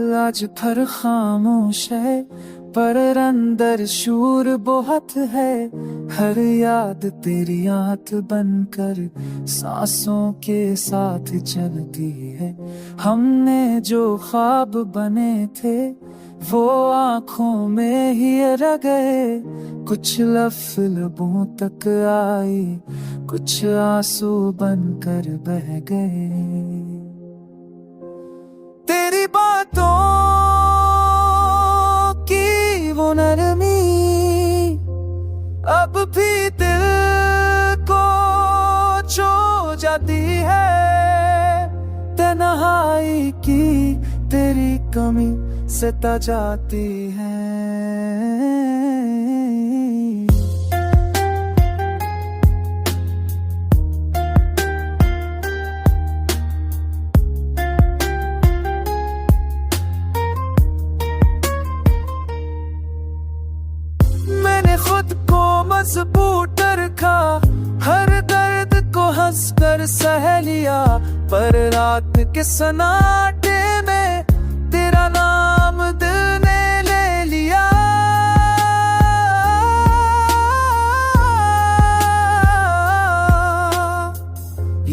दिल आज भर खामोश है, पर अंदर शूर बहुत है। हर याद तेरी आंत बनकर सांसों के साथ चलती है। हमने जो ख्वाब बने थे वो आंखों में ही रह गए। कुछ लफ्ज़ लबों तक आई, कुछ आंसू बनकर बह गए। तेरी बातों की वो नरमी अब भी दिल को छू जाती है। तन्हाई की तेरी कमी सता जाती है। मैंने खुद को मजबूत रखा, हर दर्द को हंसकर सह लिया, पर रात के सन्नाटे में तेरा नाम दिल ने ले लिया।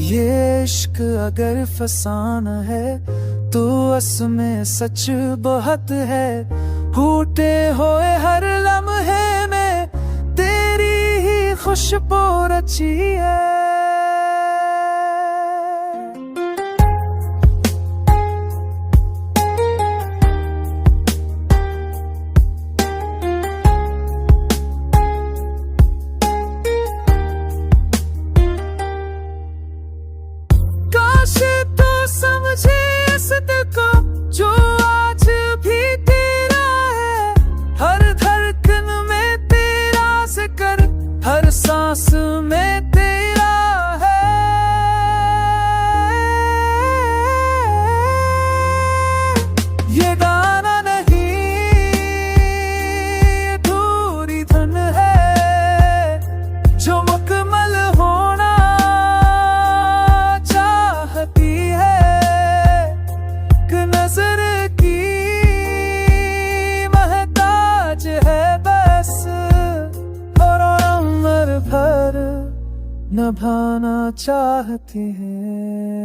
ये इश्क अगर फसाना है तो असमें सच बहुत है। टूटे हुए हर लम्हे में तेरी ही खुशबू रची है। काश तू समझे इस दिल को जो आज भी तेरा है। हर धड़कन में तेरा जिक्र, हर सांस में तेरा है। ये गाना नहीं अधूरी धन है जो मुकम्मल होना चाहती है। कि नजर की महताज है बस, और उम्र भर निभाना चाहती है।